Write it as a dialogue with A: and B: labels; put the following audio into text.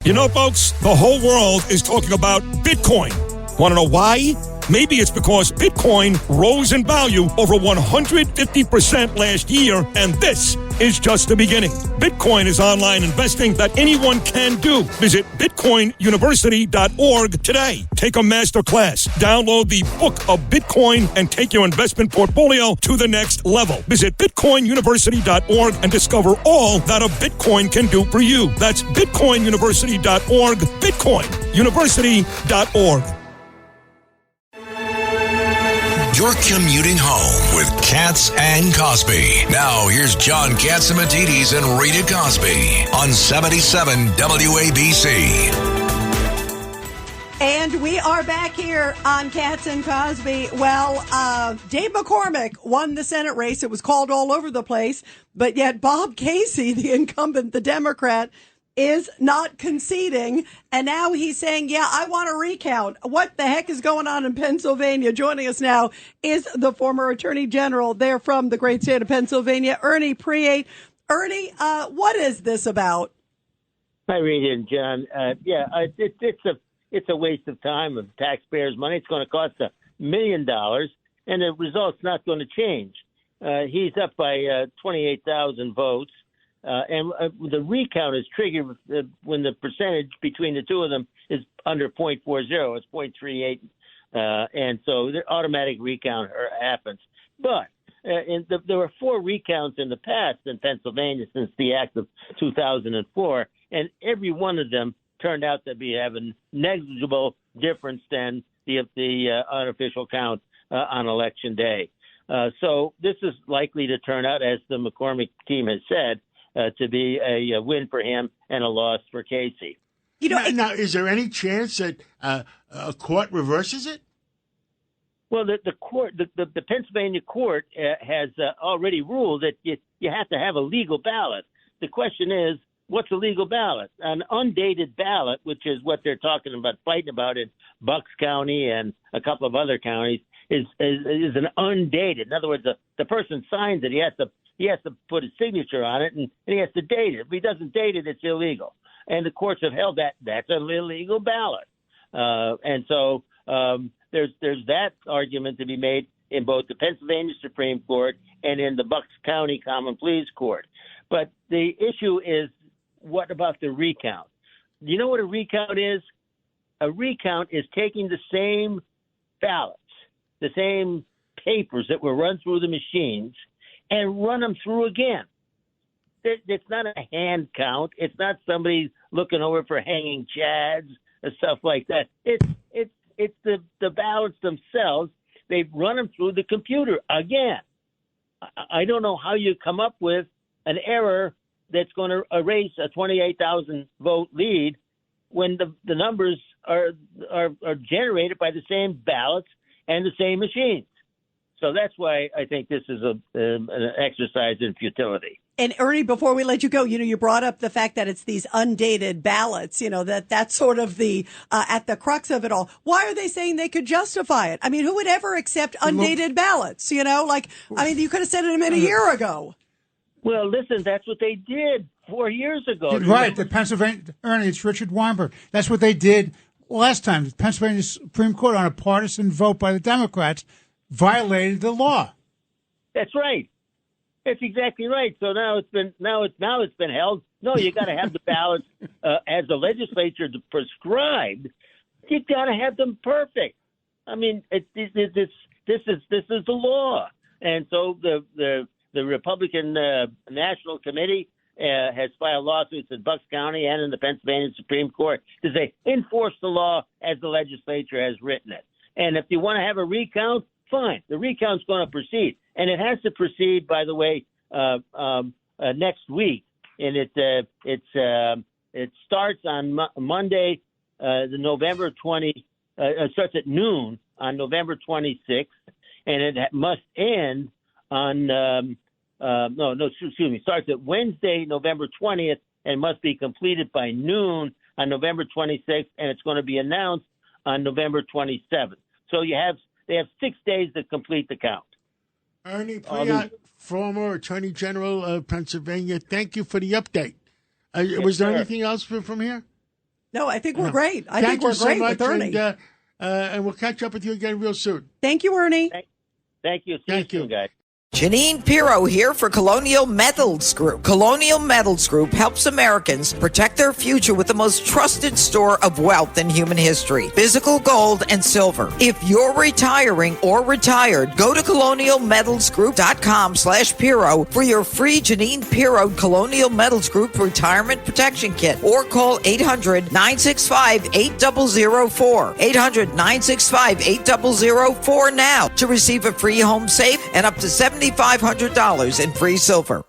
A: You know, folks, the whole world is talking about Bitcoin. Want to know why? Maybe it's because Bitcoin rose in value over 150% last year, and this is just the beginning. Bitcoin is online investing that anyone can do. Visit bitcoinuniversity.org today. Take a master class. Download the Book of Bitcoin and take your investment portfolio to the next level. Visit bitcoinuniversity.org and discover all that a Bitcoin can do for you. That's bitcoinuniversity.org, bitcoinuniversity.org.
B: You're commuting home with Katz and Cosby. Now, here's John Catsimatidis and Rita Cosby on 77 WABC.
C: And we are back here on Katz and Cosby. Well, Dave McCormick won the Senate race. It was called all over the place. But yet Bob Casey, the incumbent, the Democrat, is not conceding, and now he's saying, yeah, I want a recount. What the heck is going on in Pennsylvania? Joining us now is the former Attorney General there from the great state of Pennsylvania, Ernie Preate. Ernie, what is this about?
D: Hi, Rita and John. It's a waste of time of taxpayers' money. It's going to cost $1 million, and the result's not going to change. He's up by 28,000 votes. And the recount is triggered when the percentage between the two of them is under 0.40. It's 0.38. And so the automatic recount happens. But there were 4 recounts in the past in Pennsylvania since the Act of 2004, and every one of them turned out to be having negligible difference than the unofficial count on Election Day. So this is likely to turn out, as the McCormick team has said, to be a win for him and a loss for Casey.
E: You know, now, is there any chance that a court reverses it?
D: Well, the Pennsylvania court has already ruled that you have to have a legal ballot. The question is, what's a legal ballot? An undated ballot, which is what they're fighting about in Bucks County and a couple of other counties, is an undated. In other words, the person signs it. He has to put his signature on it, and he has to date it. If he doesn't date it, it's illegal. And the courts have held that that's an illegal ballot. And so there's that argument to be made in both the Pennsylvania Supreme Court and in the Bucks County Common Pleas Court. But the issue is, what about the recount? Do you know what a recount is? A recount is taking the same ballots, the same papers that were run through the machines, and run them through again. It's not a hand count. It's not somebody looking over for hanging chads and stuff like that. It's the ballots themselves. They've run them through the computer again. I don't know how you come up with an error that's going to erase a 28,000 vote lead when the numbers are generated by the same ballots and the same machines. So that's why I think this is an exercise in futility.
C: And Ernie, before we let you go, you brought up the fact that it's these undated ballots, that's sort of the at the crux of it all. Why are they saying they could justify it? I mean, who would ever accept undated ballots? You could have said it a year ago.
D: Well, listen, that's what they did 4 years ago.
F: Right. The Pennsylvania, Ernie, it's Richard Weinberg. That's what they did last time. The Pennsylvania Supreme Court, on a partisan vote by the Democrats, violated the law.
D: That's right. That's exactly right. So now it's been held. No, you got to have the ballots as the legislature prescribed. You got to have them perfect. I mean, this is the law, and so the Republican National Committee has filed lawsuits in Bucks County and in the Pennsylvania Supreme Court to say enforce the law as the legislature has written it. And if you want to have a recount, fine. The recount's going to proceed, and it has to proceed, by the way, next week. And it starts on Monday, the November 20. It starts at noon on November 26th, and it must end on starts at Wednesday, November 20th, and must be completed by noon on November 26th, and it's going to be announced on November 27th. So they have 6 days to complete the count.
E: Ernie Preate, former Attorney General of Pennsylvania, thank you for the update. Was there anything else from here?
C: No, I think we're great. I
E: Thank
C: think we're
E: you so
C: great
E: much,
C: with Ernie.
E: and we'll catch up with you again real soon.
C: Thank you, Ernie.
D: Thank you.
E: Thank you.
D: Soon, guys.
G: Janine Pirro here for Colonial Metals Group. Colonial Metals Group helps Americans protect their future with the most trusted store of wealth in human history, physical gold and silver. If you're retiring or retired, go to colonialmetalsgroup.com/Pirro for your free Janine Pirro Colonial Metals Group Retirement Protection Kit, or call 800-965-8004. 800-965-8004 now to receive a free home safe and up to $7,500 in free silver.